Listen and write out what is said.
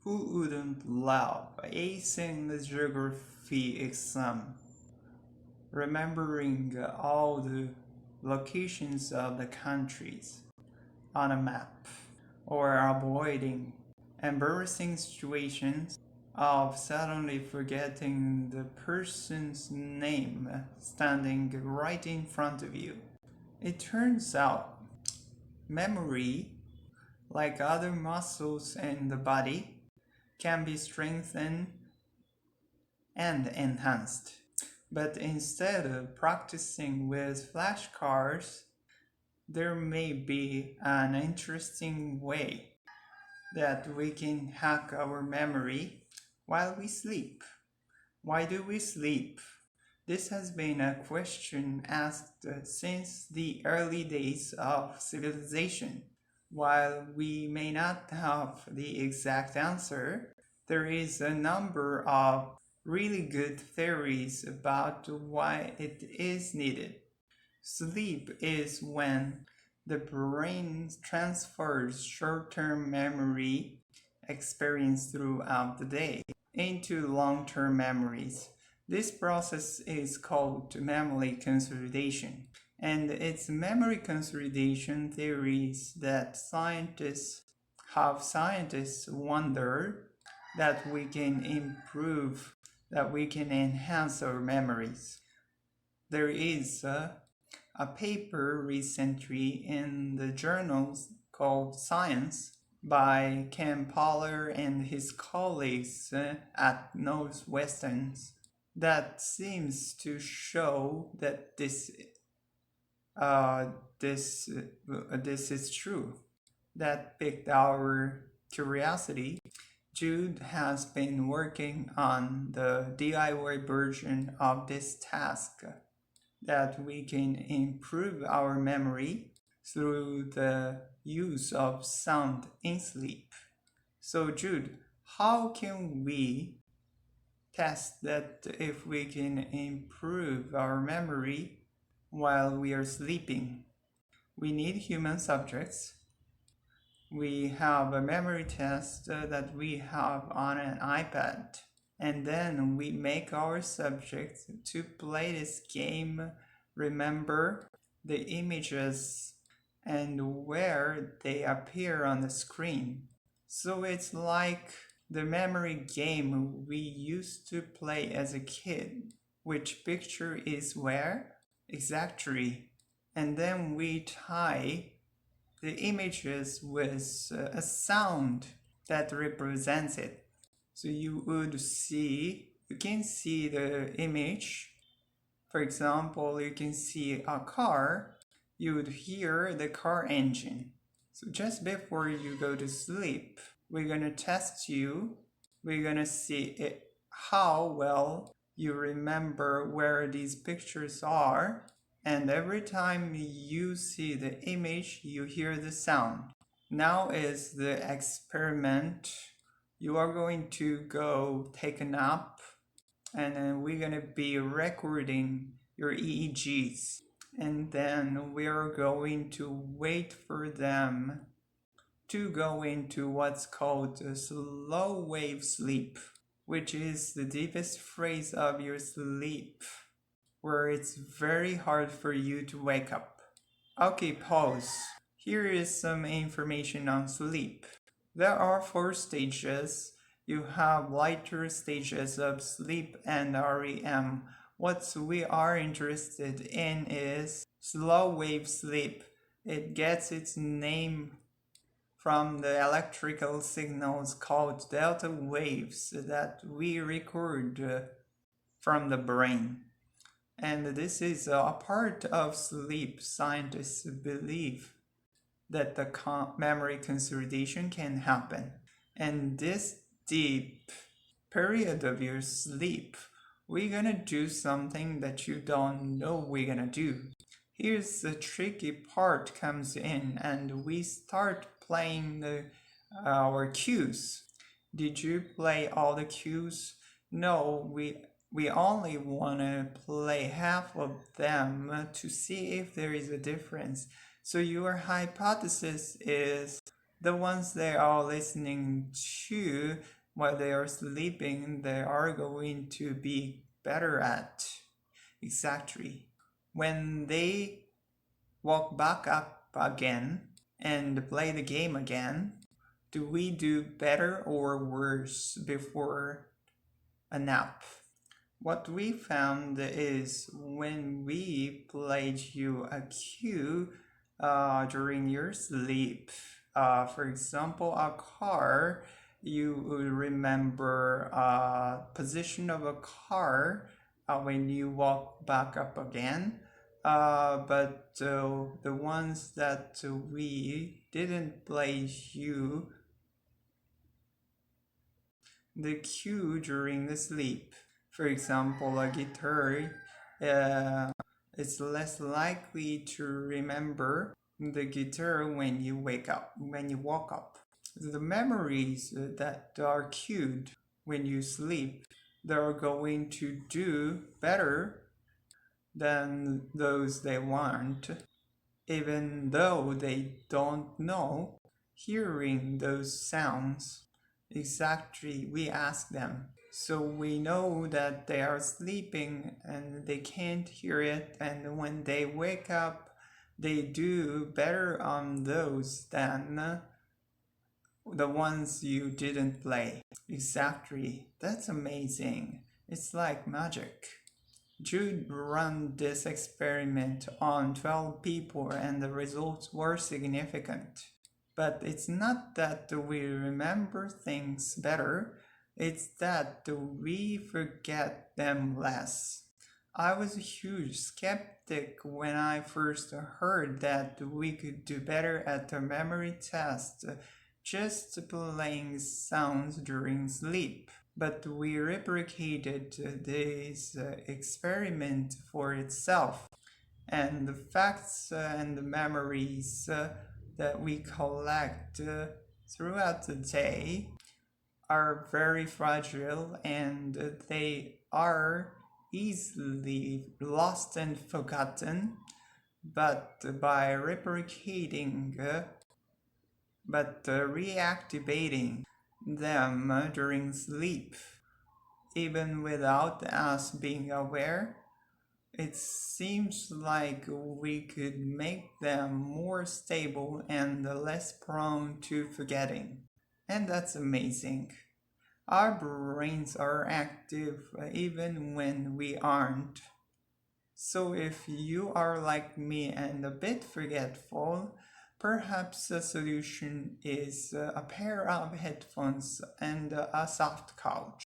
Who wouldn't love acing the geography exam? Remembering all the locations of the countries on a map, or avoiding embarrassing situations of suddenly forgetting the person's name standing right in front of you. It turns out memory, like other muscles in the body, can be strengthened and enhanced. But instead of practicing with flashcards, there may be an interesting way that we can hack our memory while we sleep. Why do we sleep? This has been a question asked since the early days of civilization. While we may not have the exact answer, there is a number of really good theories about why it is needed. Sleep is when the brain transfers short-term memory experienced throughout the day into long-term memories. This process is called memory consolidation, and it's memory consolidation theories that scientists wonder that we can improve, that we can enhance our memories. There is a paper recently in the journals called Science by Ken Poller and his colleagues at Northwestern that seems to show that this is true. That piqued our curiosity. Jude has been working on the DIY version of this task that we can improve our memory through the use of sound in sleep. So Jude, how can we test that if we can improve our memory while we are sleeping? We need human subjects. We have a memory test that we have on an iPad, and then we make our subjects to play this game, remember the images and where they appear on the screen. So it's like the memory game we used to play as a kid. Which picture is where? Exactly. And then we tie the images with a sound that represents it. So you can see the image. For example, you can see a car, you would hear the car engine. So just before you go to sleep, we're going to test you. We're going to see how well you remember where these pictures are. And every time you see the image, you hear the sound. Now is the experiment. You are going to go take a nap, and then we're going to be recording your EEGs. And then we are going to wait for them to go into what's called a slow wave sleep, which is the deepest phase of your sleep, where it's very hard for you to wake up. Okay, pause. Here is some information on sleep. There are 4 stages. You have lighter stages of sleep and REM. What we are interested in is slow wave sleep. It gets its name from the electrical signals called delta waves that we record from the brain. And this is a part of sleep. Scientists believe that the memory consolidation can happen. And this deep period of your sleep, we're gonna do something that you don't know we're gonna do. Here's the tricky part comes in, and we start playing our cues. Did you play all the cues? No, we only want to play half of them to see if there is a difference. So your hypothesis is The ones they are listening to while they are sleeping, they are going to be better at. Exactly. When they walk back up again and play the game again, do we do better or worse before a nap? What we found is when we played you a cue during your sleep, for example, a car, you will remember position of a car when you walk back up again. But the ones that we didn't play you the cue during the sleep. For example, a guitar is less likely to remember the guitar when you walk up. The memories that are cued when you sleep, they're going to do better than those they want, even though they don't know hearing those sounds. Exactly, we ask them. So we know that they are sleeping and they can't hear it, and when they wake up, they do better on those than the ones you didn't play. Exactly, that's amazing. It's like magic. Jude ran this experiment on 12 people and the results were significant. But it's not that we remember things better, it's that we forget them less. I was a huge skeptic when I first heard that we could do better at the memory test just playing sounds during sleep. But we replicated this experiment for itself, and the facts and the memories that we collect throughout the day are very fragile and they are easily lost and forgotten, but by reactivating them during sleep, even without us being aware, it seems like we could make them more stable and less prone to forgetting. And that's amazing. Our brains are active even when we aren't. So if you are like me and a bit forgetful, perhaps the solution is a pair of headphones and a soft couch.